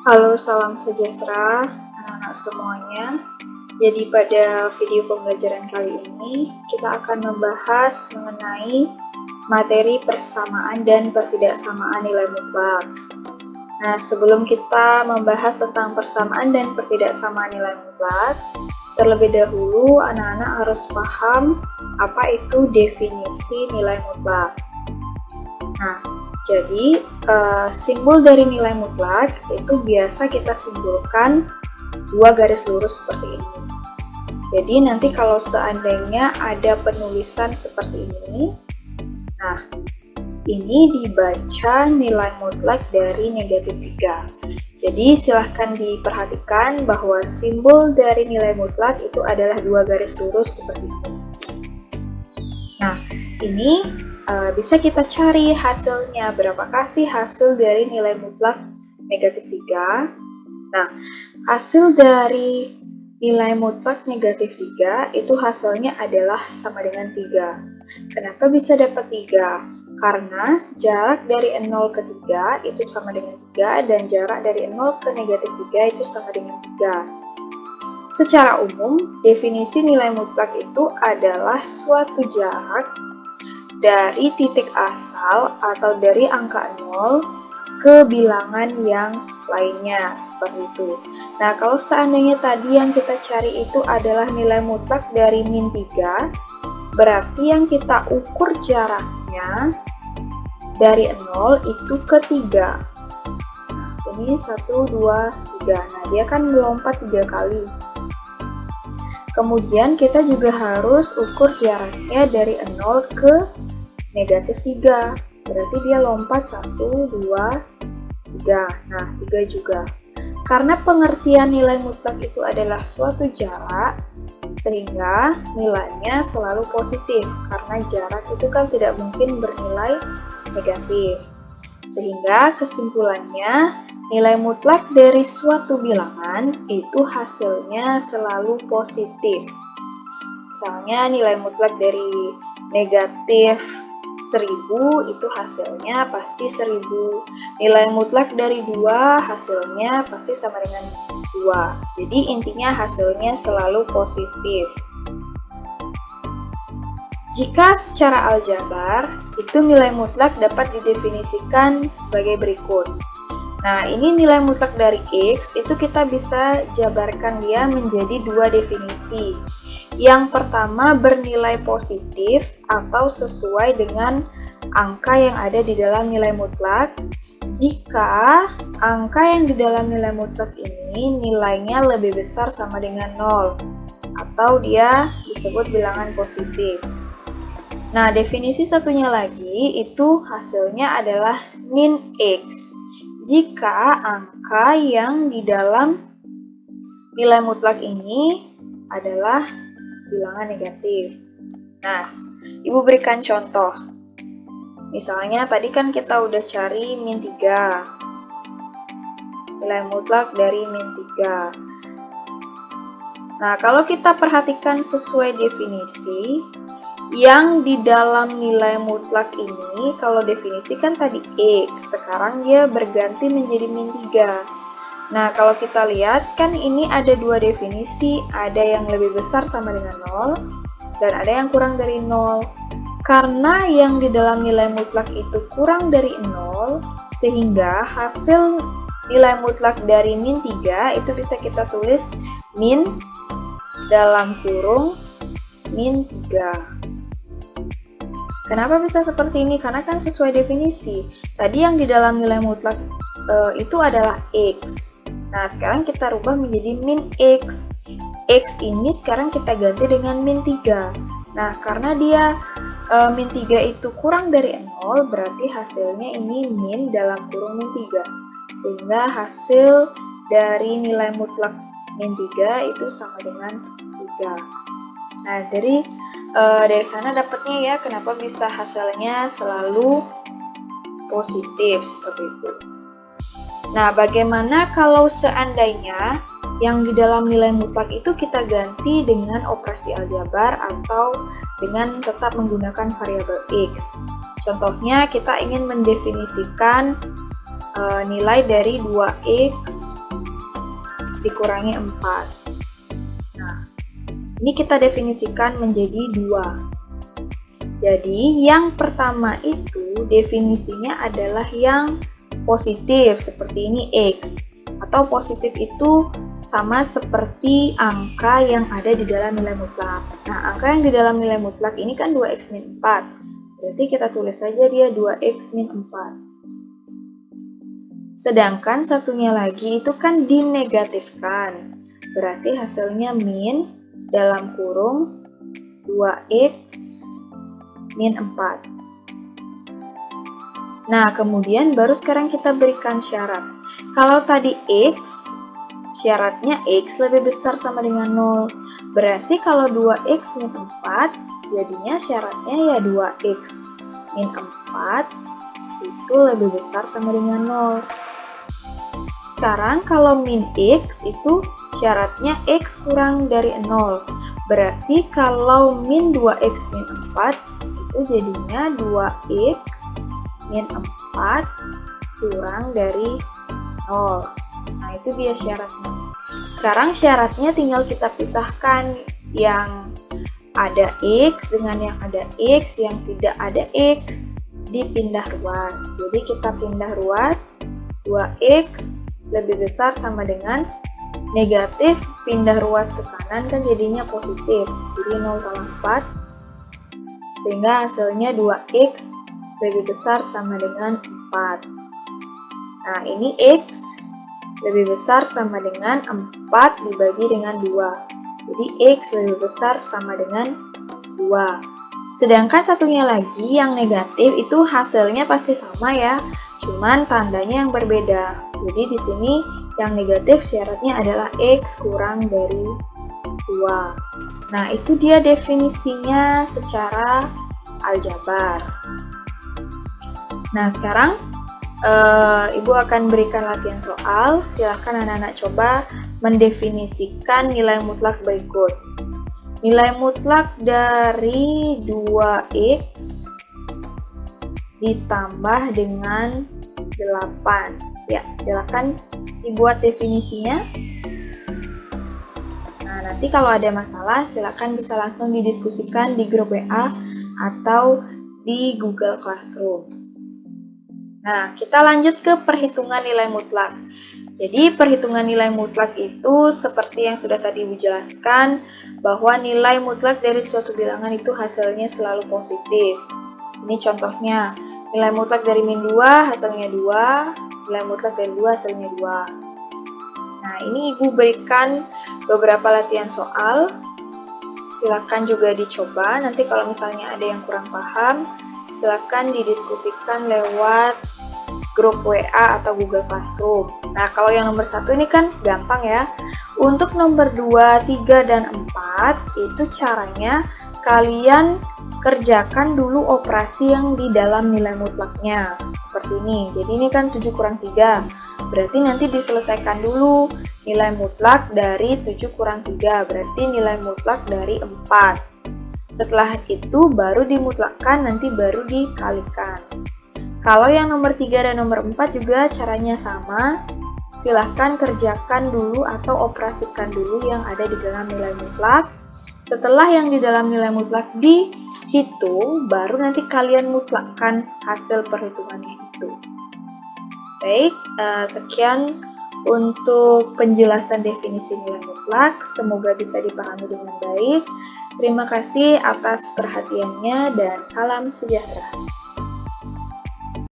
Halo, salam sejahtera anak-anak semuanya. Jadi pada video pembelajaran kali ini kita akan membahas mengenai materi persamaan dan pertidaksamaan nilai mutlak. Nah, sebelum kita membahas tentang persamaan dan pertidaksamaan nilai mutlak, terlebih dahulu anak-anak harus paham apa itu definisi nilai mutlak. Nah, jadi simbol dari nilai mutlak itu biasa kita simbolkan dua garis lurus seperti ini. Jadi nanti kalau seandainya ada penulisan seperti ini, nah ini dibaca nilai mutlak dari negatif 3. Jadi silahkan diperhatikan bahwa simbol dari nilai mutlak itu adalah dua garis lurus seperti ini. Nah, ini bisa kita cari hasilnya, berapakah sih hasil dari nilai mutlak negatif 3. Nah, hasil dari nilai mutlak negatif 3 itu hasilnya adalah sama dengan 3. Kenapa bisa dapat 3? Karena jarak dari 0 ke 3 itu sama dengan 3 dan jarak dari 0 ke negatif 3 itu sama dengan 3. Secara umum, definisi nilai mutlak itu adalah suatu jarak dari titik asal atau dari angka 0 ke bilangan yang lainnya, seperti itu. Nah, kalau seandainya tadi yang kita cari itu adalah nilai mutlak dari min 3, berarti yang kita ukur jaraknya dari 0 itu ke 3. Nah, ini 1, 2, 3. Nah, dia kan melompat 3 kali. Kemudian kita juga harus ukur jaraknya dari 0 ke negatif 3. Berarti dia lompat 1, 2, 3. Nah, 3 juga. Karena pengertian nilai mutlak itu adalah suatu jarak, sehingga nilainya selalu positif. Karena jarak itu kan tidak mungkin bernilai negatif. Sehingga kesimpulannya, nilai mutlak dari suatu bilangan itu hasilnya selalu positif. Misalnya nilai mutlak dari negatif 1000 itu hasilnya pasti 1000. Nilai mutlak dari 2 hasilnya pasti sama dengan 2. Jadi intinya hasilnya selalu positif. Jika secara aljabar, itu nilai mutlak dapat didefinisikan sebagai berikut. Nah, ini nilai mutlak dari X, itu kita bisa jabarkan dia menjadi dua definisi. Yang pertama bernilai positif atau sesuai dengan angka yang ada di dalam nilai mutlak. Jika angka yang di dalam nilai mutlak ini nilainya lebih besar sama dengan 0, atau dia disebut bilangan positif. Nah, definisi satunya lagi itu hasilnya adalah min X. Jika angka yang di dalam nilai mutlak ini adalah bilangan negatif. Nah, Ibu berikan contoh. Misalnya tadi kan kita udah cari min 3. Nilai mutlak dari min 3. Nah, kalau kita perhatikan sesuai definisi, yang di dalam nilai mutlak ini, kalau definisi kan tadi X, sekarang dia berganti menjadi min 3. Nah, kalau kita lihat, kan ini ada dua definisi, ada yang lebih besar sama dengan 0, dan ada yang kurang dari 0. Karena yang di dalam nilai mutlak itu kurang dari 0, sehingga hasil nilai mutlak dari min 3 itu bisa kita tulis min dalam kurung min 3. Kenapa bisa seperti ini? Karena kan sesuai definisi. Tadi yang di dalam nilai mutlak itu adalah X. Nah, sekarang kita rubah menjadi min X. X ini sekarang kita ganti dengan min 3. Nah, karena dia min 3 itu kurang dari 0, berarti hasilnya ini min dalam kurung min 3. Sehingga hasil dari nilai mutlak min 3 itu sama dengan 3. Nah, dari sana dapatnya ya, kenapa bisa hasilnya selalu positif seperti itu. Nah, bagaimana kalau seandainya yang di dalam nilai mutlak itu kita ganti dengan operasi aljabar atau dengan tetap menggunakan variabel X? Contohnya kita ingin mendefinisikan nilai dari 2X dikurangi 4. Nah, ini kita definisikan menjadi 2. Jadi, yang pertama itu definisinya adalah yang positif, seperti ini X. Atau positif itu sama seperti angka yang ada di dalam nilai mutlak. Nah, angka yang di dalam nilai mutlak ini kan 2x min 4. Berarti kita tulis saja dia 2x min 4. Sedangkan satunya lagi itu kan dinegatifkan. Berarti hasilnya min dalam kurung 2x min 4. Nah, kemudian baru sekarang kita berikan syarat. Kalau tadi X, syaratnya X lebih besar sama dengan 0. Berarti kalau 2x min 4, jadinya syaratnya ya 2x min 4 itu lebih besar sama dengan 0. Sekarang kalau min X itu syaratnya X kurang dari 0. Berarti kalau min 2x min 4 itu jadinya 2x min 4 kurang dari 0. Nah, itu dia syaratnya. Sekarang syaratnya tinggal kita pisahkan yang ada X dengan yang ada X, yang tidak ada X dipindah ruas. Jadi kita pindah ruas, 2X lebih besar sama dengan negatif, pindah ruas ke kanan kan jadinya positif. Jadi 0 tambah 4, sehingga hasilnya 2X lebih besar sama dengan 4. Nah, ini X lebih besar sama dengan 4 dibagi dengan 2. Jadi X lebih besar sama dengan 2. Sedangkan satunya lagi yang negatif itu hasilnya pasti sama ya, cuman tandanya yang berbeda. Jadi di sini yang negatif syaratnya adalah X kurang dari 2. Nah, itu dia definisinya secara aljabar. Nah, sekarang Ibu akan berikan latihan soal. Silahkan anak-anak coba mendefinisikan nilai mutlak berikut. Nilai mutlak dari 2x ditambah dengan 8. Ya, silahkan dibuat definisinya. Nah, nanti kalau ada masalah, silahkan bisa langsung didiskusikan di grup WA atau di Google Classroom. Nah, kita lanjut ke perhitungan nilai mutlak. Jadi, perhitungan nilai mutlak itu seperti yang sudah tadi Ibu jelaskan, bahwa nilai mutlak dari suatu bilangan itu hasilnya selalu positif. Ini contohnya, nilai mutlak dari min 2 hasilnya 2, nilai mutlak dari 2 hasilnya 2. Nah, ini Ibu berikan beberapa latihan soal. Silakan juga dicoba, nanti kalau misalnya ada yang kurang paham, silakan didiskusikan lewat grup WA atau Google Classroom. Nah, kalau yang nomor 1 ini kan gampang ya. Untuk nomor 2, 3, dan 4, itu caranya kalian kerjakan dulu operasi yang di dalam nilai mutlaknya. Seperti ini. Jadi ini kan 7 kurang 3. Berarti nanti diselesaikan dulu nilai mutlak dari 7 kurang 3. Berarti nilai mutlak dari 4. Setelah itu baru dimutlakkan, nanti baru dikalikan. Kalau yang nomor 3 dan nomor 4 juga caranya sama. Silahkan kerjakan dulu atau operasikan dulu yang ada di dalam nilai mutlak. Setelah yang di dalam nilai mutlak dihitung, baru nanti kalian mutlakkan hasil perhitungannya itu. Baik, sekian untuk penjelasan definisi nilai mutlak. Semoga bisa dipahami dengan baik. Terima kasih atas perhatiannya dan salam sejahtera.